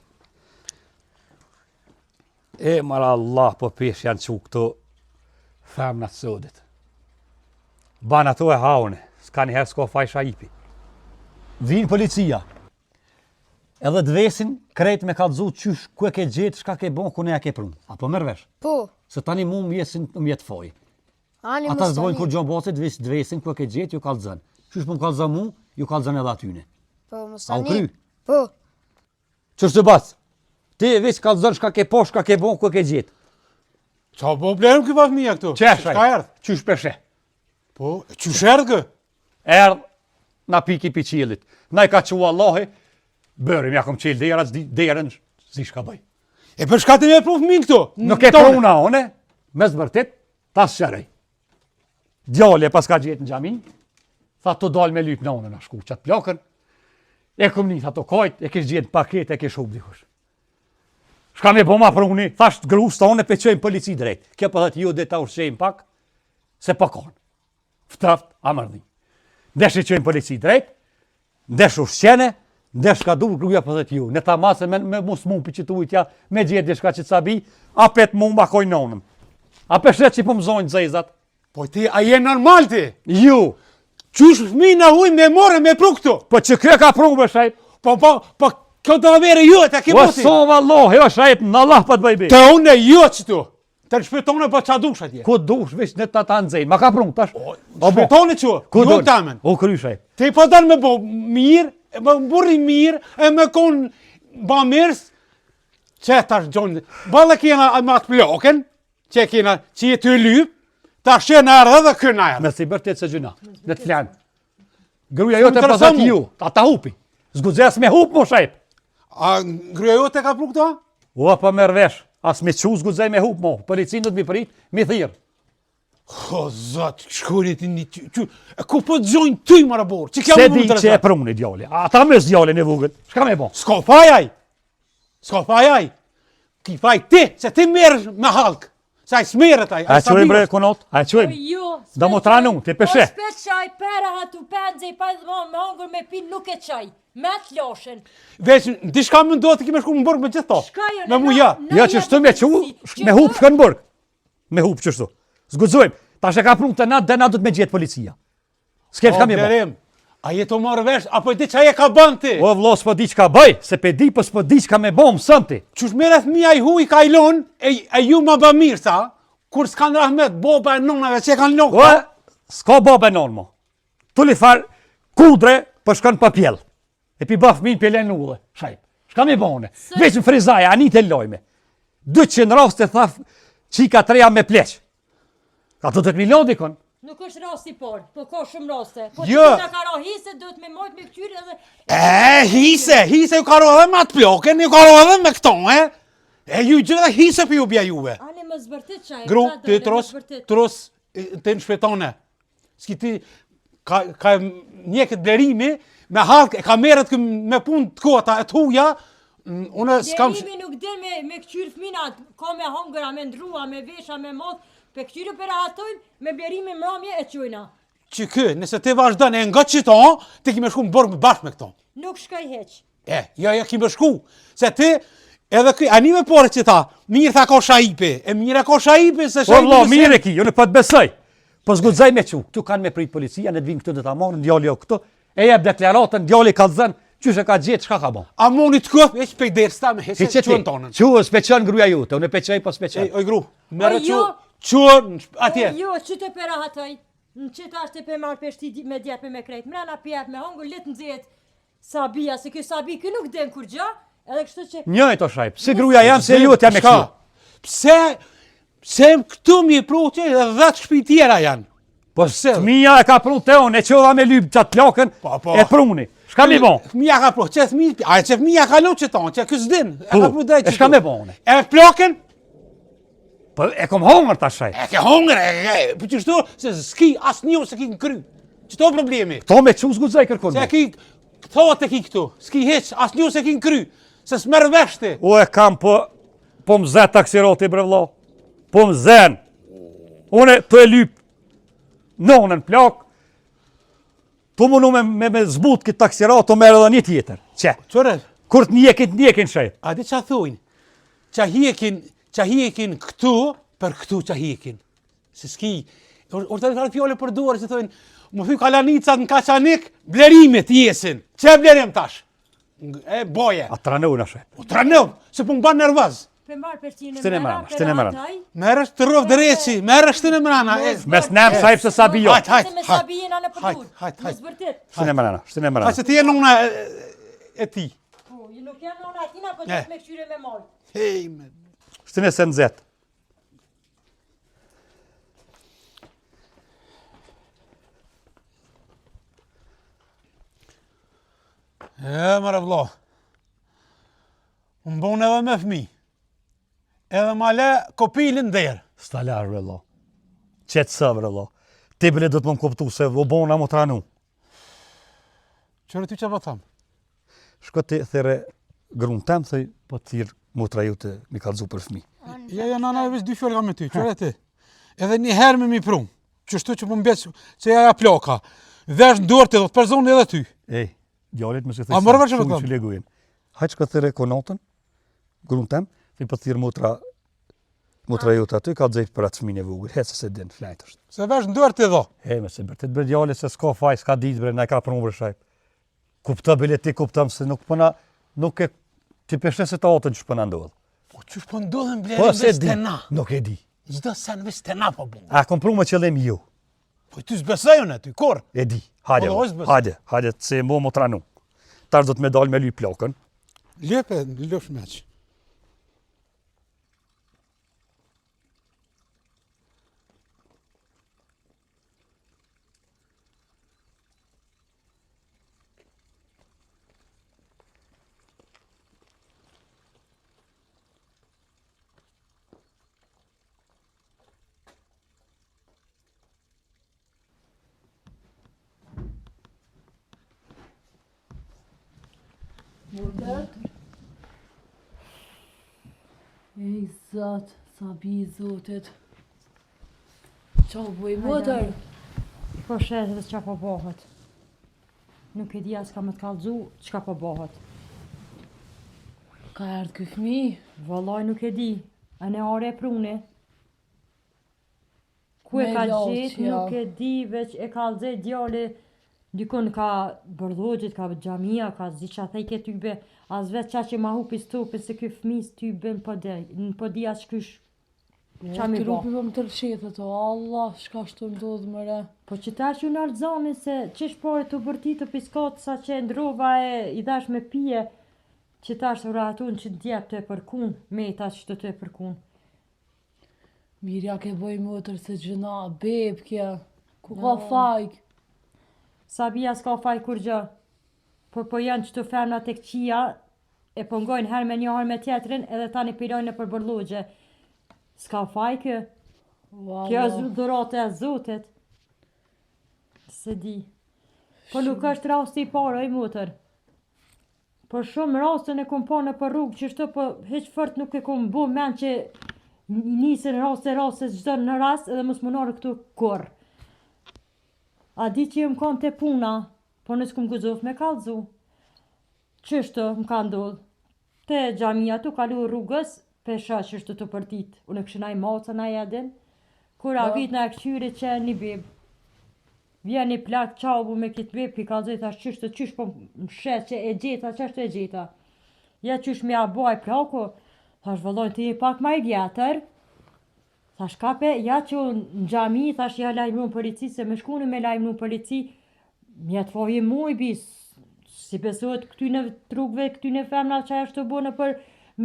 E mara Allah, po pesh janë qu këto femnat sodit. Ban ato e haune, s'ka një herë s'ko faj shajipi. Vinë policia. Edhe dvesin krejt me kallëzu qysh ku e ke gjetë, shka ke bon, ku ne ja ke prunë. Apo mërë vesh? Po, Se tani mu më jetë foj. ani Ata më zdojnë kur stani. gjo bocet, dvesin ku e ke gjetë, ju kallëzën. Qysh më kallëzën mu, ju kallëzën edhe atyne. Po, më A u kry? stani. Po, Qështë të bacë? Ti veç kallëzën shka ke po, shka ke bon, ku e ke gjetë. Qa po blerëm kë pa fëmija këtu? Qeshaj, Shka erdh? qysh peshe? Po, qysh erdh kë? Erdh na piki pi qilit. Na i ka qua Allahi, bërim, ja kom qilë derën, zi shka bëj. E për shka të me pru fëmin këtu? Nuk e pruna one, me zbërtit, ta shërej. Djali e pas ka gjetë në gjami, tha të dal me lyp në one në shku, qatë plakën, e kom një, tha të kajt, e kish gjetë paket, e kish hub dikush. Shka me po ma pruni, thasht grus të one pe qojnë polici drejt. Kjo po thët ju dhe ta ushqejnë pak, se pa konë. Ftaft, a mërdi. Ndesh i qojnë polici drejt, ndesh ushqene, ndesh ka dur, gruja po thët ju. Në ta masë me mus mu për që të ujtja, me gjetë dishka që të sabi, a pet mu mba kojnë nonëm. A peshet që po mëzojnë zezat. Po ti, a je normal ti? Ju, Qush fëmina huj me more me pru këtu? Po që kjo ka pru me shajp. Po, kjo të vere ju e të ke O moti. so vallah, jo shajp, në Allah pa të bëjbi. Të unë e ju që tu. Të në shpetone po qa dush atje. Ku dush, veç në ta nxejnë. Ma ka pru, tash. Shpetone që, Ku ju do? tamen. O kry shajp. Te po dan me bo mirë, me burri mirë, e me kon ba mirës, që tash gjonë, bala kena me atë ploken, që kena, që je të lyp, tash që në ardhe dhe kënë ardhe. Me si bërtet se gjyna, dhe të flanë. Gruja jote S'më pasat intereson ju, ata hupi. Zgudzes me hup, mo shajp. A ngryja jo te ka pru këto? O, pa merë vesh. As me qu zgudzej me hup, mo. Policinë do të mi prit, mi thirë. O, zot, shkurit një ku po të gjojnë ty, marabor, që kja Se më di më të që e rëzat. pruni djali. Ata mes djali në vugët. Shka me bo? S'ka fajaj, ki faj ti, se ti merë me halk, sa i smerët aj. A qojmë bre konot? A qojmë? Jo, Da mo tranu, ti peshe. Po s'pe qaj, pera hatu penze, pa dhe me hongër me pin nuk e qaj. Me të loshen. Veç, di shka më ndodhë të kime shku më burg me gjithë to. Shka jo, Me mu ja. Ja që shtu me qu, me hup shkën burg. Me hup qështu. Zgudzojmë. Ta shë ka prun të natë, dhe natë do të me gjithë policia. S'kem shka me bo. Blerim, a je të marrë vesh, apo di qa je ka ban ti? O vlo, s'po di që ka bëj, se pe di, po s'po di që ka me bo mësëm ti. Qush mere fëmija i huj ka i lon, e ju ma ba mirë, sa? Kur s'kan rahmet, boba e nonave që e kanë lon. O, s'ka babe non mo. Tulli far, kudre, po shkën pa pjell. E pi baf min pjelen në ullë. Shajp. Shka me bone? Veç në frizaja, anit e lojme. 200 raste thaf, qika treja me pleq. Ka 20 milion dikon. Nuk është rasti por, po ka shumë raste. Po Jo. që ta ka ra hise, duhet me mojt me këtyri edhe... Hise ju karo edhe me atë ploken, ju karo edhe me këto, e? E ju gjitha hise për ju bja juve. Ani më zbërtit qaj. Gru, ti tros, të në shpetone. Ski ti, ka njeket blerimi, me halk, e ka meret me pun të kota, e të huja, unë s'kam... Derimi nuk den me këtyri fmina, ka me hongëra, me ndrua, me vesha, me mod, pe këtyri për ahatojnë, me blerimi mramje e qojna. Që kë, nëse ti vazhdan e nga qito, ti kime shku më borg me bashkë me këto. Nuk shkaj heq. Ja kime shku. Se ti, edhe këj, anime pore që ta, mirë tha ka shaipe, e mirë ka shaipe, se O shaipe... vlo, mire ki, jo në pa të besoj. Po zgudzaj me qu, këtu kanë me prit policia, në të vinë këtu dhe ta morën, djali o këtu, e jep deklaratën, djali ka të zënë, qysh e ka gjithë, shka ka bon? A moni të këth, e që pej derë sta me hese, që në tonën. Qu, speqen gruja jute, unë e peqej, po speqen. Oj gru, mere O, jo. që atje. Jo, që të për ahatoj, në që ta është të për marrë peshti me djetë me krejtë, mrena pjep me hongër, letë në zetë sabia, se kjo sabi, kjo nuk den kur gja, edhe kështu që... Njëjt o shajp, si gruja jam, se ju t'jam e Shka? kështu. Pse këtu mi pru që dhe 10 shpi tjera janë. Po fëmija e ka prun te unë, e qova me lyp qatë plakën, Po. e pruni. Shka mi bon? Fëmija ka pru, që fëmija ka lo që tonë, që kësë din, e ka pru drejt e shka me bon? E plakën, Po e kom hongër ta shajp. e ke hongër, për që shtu, se s'ki asë një se ki në kry. Që to problemi. To me qu zgudzaj kërkun. Se ki, thot e ki këtu, s'ki heq, asë një se ki në kry. Se s'merë veshti. O e kam po më zën taksiroti bre vlo. Po më zën. Une të e lyp nonën plak. Po më nu me zbut këtë taksirot, të merë edhe një tjetër. Që? Qore, Kur të njekin shajp. a di qa thujnë? Qa hiekin këtu, për këtu qa hiekin. Se s'ki, orë të kanë fjole për duar, që thujnë, më thy kalanicat në kaçanik, blerimit jesin. Që blerim tash? E boje. A tranëu në shajp. O tranëv, se po më ban nervaz. Për marrë peshtinë Shtine mrana, shtine mrana. Merë është të rëv dëreci, merë është të në mrana. Mes nem shajp se sa bijo. Hajt, Me sabijin anë për dur. hajt. Më zbërtit. Shtine mrana. Hajt se ti e nona e ti. Po, ju nuk janë në atina, po gjithë me këtyre me marrë. Hej, me. Shtine se në zetë. Mërë vlo. Unë bon edhe me fmi. Edhe ma le kopilin derë. Stalar vëllo. Qetë së vëllo. Ti bële do të më kuptu se o bona më tranu. Qërë ty që po thamë? Shko ti thire grunë tem, thëj, po të thirë mu traju të mi kalzu për fmi. Ja, nana e veç 2 fjallë ka me ty, qërë ti? Edhe një herë me mi prumë. Qështu që po mbet që ja ploka. Vesh në dorë të do të përzoni edhe ty. Ej, djallit me se A, mërë vërë që shumë më thëmë? që legujen. Hajtë shko thire konotën, grunë tem, thëj po të thirë mu tra Motra jote aty ka dzejt për atë fëmin e vogël, hecë se din flajt është. Se vesh në dërë ti dho. Me se bërtet bre djali se s'ka faj, s'ka ditë bre, na ka prunë bre shajp. Kupta bile ti kuptam se nuk pëna, nuk e ti peshte se ta otën që pëna ndodhë. Po qësh po ndodhen Po blerim se ves di, të na. nuk e di. Gjdo sen ves të na po bënë. A kom pru me qëllim ju, Po ty s'besaj unë ty, kur? e di. Hajde, Po, ojës besoj. hajde, se mo më tranu. Tash do të me dal me lyp plakën. Lepe, lëf meq. Ej, zot, sa bi zotit. Qa bëj motër? Po shetë dhe çka po bëhet. Nuk e di as ka me të kallëzu çka po bëhet. Ka ardhë ky fëmi? Vallaj nuk e di. A ne are e prune. Ku e Me ka laç, gjetë, ja. nuk e di, veç e ka lëzë djali. Dikun ka bërdogjit, ka xhamia, ka zi qa thejke tybe, as vetë qa që ma hupi stopin se ky fëmis tybe në po di as shkysh qa mi Ky bo. rupi po më tërqetet, o Allah, shka shtu ndodhë më re. Po që ta që në alëzoni se qish pare të bërti të piskot sa që ndrova e i dash me pije, që ta është ratun që djep të e përkun, me ta që të e përkun. Mirja ke bëj motër se gjëna, beb kja, ku ka fajk. Sabia s'ka faj kur gjë, po janë që të femna të këqia, e po ngojnë her me një her me tjetrin, edhe tani pilojnë në përbërlogje. S'ka faj kë, kjo është dhurate e Zotit. Se di. Po nuk është rasti i parë, oj motër. Po shumë rastën e kom pa në për rrugë, që shto po heq fort nuk e kom bu men që nisën raste çdo në rast edhe mos më norë këtu kur. A di që më kanë të puna, po nësë këmë guzof me kallëzu. Qështu më ka ndodhë? Te xhamia tu kalu rrugës, pesha qështu të përtit. Unë këshina i maca na jedin. Kur a vit na e këqyri që një bib. Vjen një plak qabu me këtë bib, pi kallëzoj thash qështu, qysh po më shet që e gjeta, qështu e gjeta. Ja qysh me a baj plaku, thash vëllojnë të je pak ma i vjetër. Thash kape, ja që në xhami, thash ja lajmëru në polici, se me shkune me lajmëru në polici, mjetë fohi muj bis, si besohet këtyne trugve, këtyne femna që është të bënë për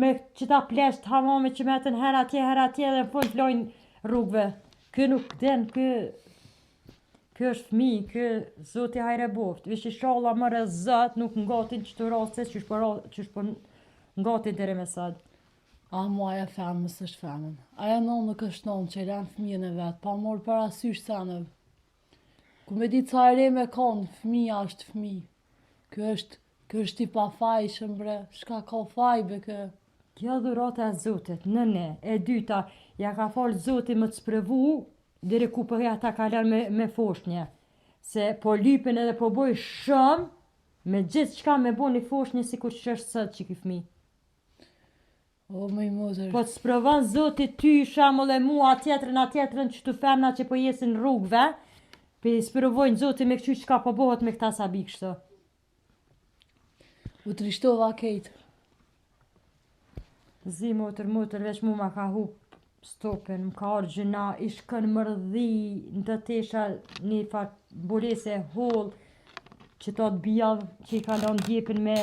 me qëta plesht hamame që metën her atje dhe në fund flojnë rrugve. Kë nuk den, kë është fmi, kë zoti hajre boft, vish i shalla më rëzët, nuk ngatin që të raste që shpo ngatin të remesad. A muaja femës është femën. Aja non nuk është non që e lanë fëmijën e vetë, pa morë parasysh senëv. Ku me di ca e re me konë, fëmija është fëmi. Kjo është i pa fajshëm bre, shka ka faj be kë. Kjo dhurata e Zotit, nëne, e dyta, ja ka falë Zotit më të sprevu, deri ku përja ta ka lërë me foshnje. Se po lypin edhe po boj shumë, me gjithë qka me bo një foshnje si kur që është sëtë që ki fmi. O, më i motër. Po të sprovon Zotit ty shamull e mua atjetrën që të femna që po jesin rrugve, pe i sprovojnë Zotit me këqy qka po bohet me këta sabi kështu. U trishtova kejtë. Zi motër, veç mu ma ka hup stopin, më ka orë gjëna, ishkën mërdhi, në të tesha një fat bolese hol, që të bijavë që i kalon djepin me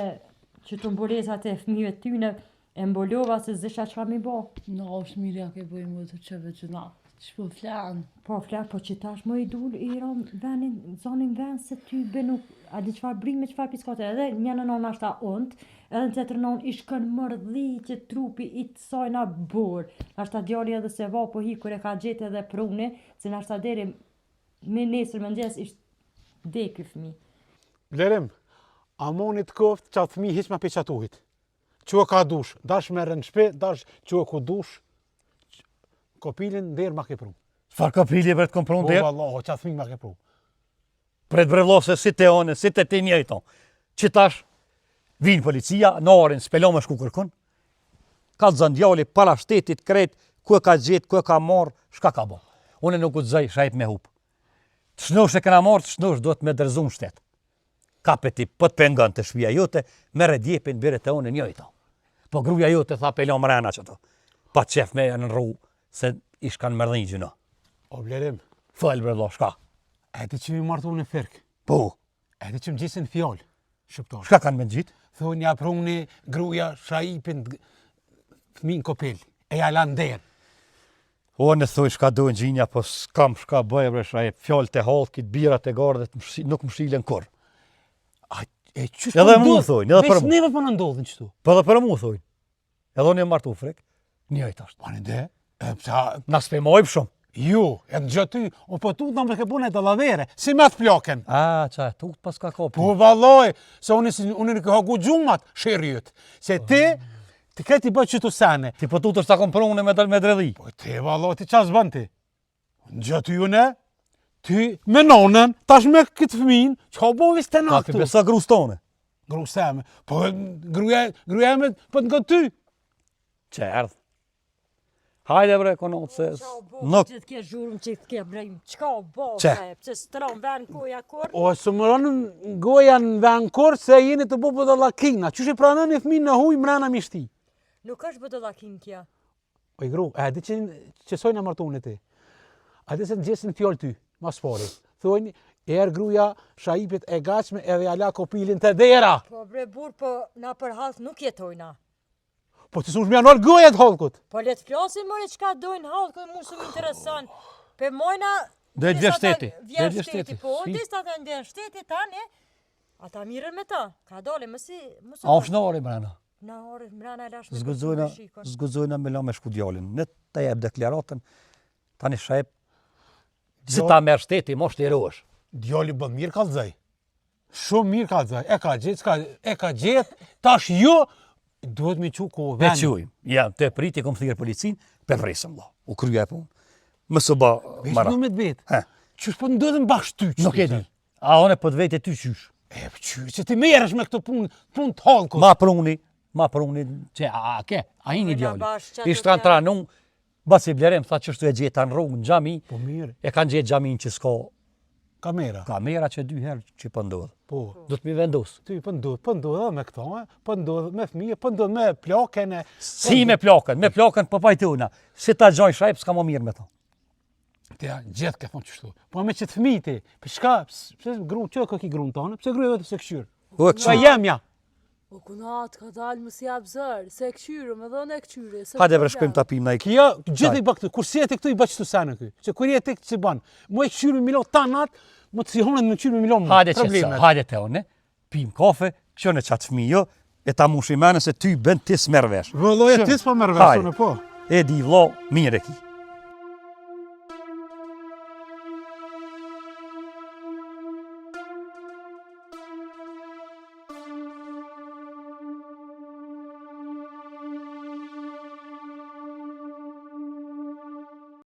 që të mbolesat e fëmijëve tyne, e mbolova se zisha që kam i bo. Në është mirja ke bëj motër qëve gjëna. Që po flanë. Po flanë, po që tash më i dul i rom zonin ven se ty be nuk, a di qfar brime, qfar piskote, edhe një në non ashta ont, edhe në të të non ishkën mërdhi që trupi i të sajna bur. Ashta djali edhe se va po hi kur e ka gjetë edhe prune, se në ashta deri me nesër më ndjes ishtë dek i fmi. Blerim, a monit koft që atë fëmi hiq ma peqatuhit. Që ka dush, dash me rënë shpe, dash që ku dush, kopilin der ma ke pru. Çfarë kapili për të kompron Po der? vallahu, që atë fëmi ma ke pru. Pret brevlose si te one, si te ti njëjton. Që tash vinë policia, në orën, spelo me shku kërkon. Ka të zëndjali para shtetit kret, ku e ka gjetë, ku e ka marrë, shka ka bo. Unë nuk u të zëj shajp me hup. Të shnosh e kena marrë, të shnosh do të me dërzum shtet. Kapeti, po të pengon të shpia jote, mere djepin, bire të unë njojta. Po gruja jote tha pelon mrena që to. Pa qef me në rru, se ish kanë mërdhin gjëna. O blerim, Fëll brello, shka? e ti që mi martu në firk, Po, e ti që më gjisin fjallë, shqiptar. shka kanë me gjitë? Thonë ja pruni gruja shajipin fëmin kopel, e ja lanë derë. O në thuj shka do në gjinja, po s'kam shka bëjë bre shka e fjallë të halkit, birat e gardhet, nuk më shilen kur. E qështë Edhe mu thojnë, edhe për mu. Vesh neve për në ndodhin qëtu. Po edhe për mu thojnë. Edhe unë e martu frek, njëjt ashtë. Pane de, pësa, Na s'pemojmë shumë. ju, e në gjëty, o po tu të më ke punë e të lavere, si me atë ploken. A, qa, tu pas ka kopi. Po valoj, se unë në hagu gjumat, shërjët. Se ti këti bëtë që të sene. Ti po tu të shta kompronë me dredhi. Po ti valoj, ti qas bën ti? Në gjëty ju ne, ti me nonën, tash me këtë fëmin, që ka bovis të Ka ti naktu. besa grus tone. Gruseme, po gruja me po të nga ty. Që erdhë. Hajde bre, konotë se... Nuk, Që të ke zhurëm, që të ke brejmë, qka o bo, Që? që s'tëron ven koja kur. O, së më rënën goja në vend kur, se jeni të bubë dhe lakina. Qështë i pranën e fëmin në huj mrena mishti? Nuk është bëtë lakin kja. Oj, gru, e di që sojnë e martunë ti. A di se në gjesin fjoll ty, mas pari. Thojnë, erë gruja shajipit e gachme edhe ala kopilin të dera. Po bre bur, po na për halk nuk jetojna. Po të sush mjanuar goja të halkut. Po le të flasim mëre çka dojnë halk, mu së më intereson. Pe mojna... Do e të vjen shteti. Vjen Do e të vjen shteti, shteti, po, si. dista të ndjen shteti tani, ata mirën me ta. Ka dole, mësi... a është në ori mrena. Na orë, mrena e lash me Zgudzojna, shikon. zgudzojna me la me shku djallin. Ne të jep deklaratën, tani shajp, si ta merë shteti, mos të erosh. Djali bën mirë kallëzaj. Shumë mirë kallëzaj. E ka gjetë, tash jo, duhet me qu ko Me vendi. qujmë, ja, të priti, kom thirë policin, pe vresëm, la. U kryja e punë. Më së ba Vesh mara. du me të vetë. He. Qështë po ndodhen bashkë ty? Nuk e di. A one po të vete ty qysh. E, që ti merresh me këtë punë të halkut. Ma pruni, që a ke, a i një Mojna djalli. bash, qato Ishtë të antranun, basi blerem, tha që shtu e gjeta në rrugë në gjami, Po mirë, e kanë gjetë gjamin që s'ka kamera. kamera që 2 herë që po ndodhë. Po. Do të mi vendosë. Ty po ndodh edhe me këto, po ndodh me fëmijë, po ndodh me plakën e. Si me plakën po pajtuna. Si ta gjoj shajp, s'ka më mirë me to. Ti gjithë ka thonë kështu. Po me çet fëmijë ti, për çka? Pse gruan çka ka ki gruan tonë? Pse gruaja vetë se këshyr? Po Sa jemja. O kunat, ka dalë më si abzër, se këqyrë, më dhënë e këqyre. Hajde bre shkojmë ta pim na i Kjo gjithë i bë këtu. Kur si e ti këtu i bë çtu sana këtu. Se kur je ti ç'i bën. Mo e këshyr me milon tanat, mo të sihonet me këshyr me milon. Hajde që hajde te one, pim kafe, kjo në qatë fëmijë, e ta mushimane se ty bën ti s'merr vesh. Vëlloja ti s'po merr Hajde. vesh, po. E di vlo, mire ki.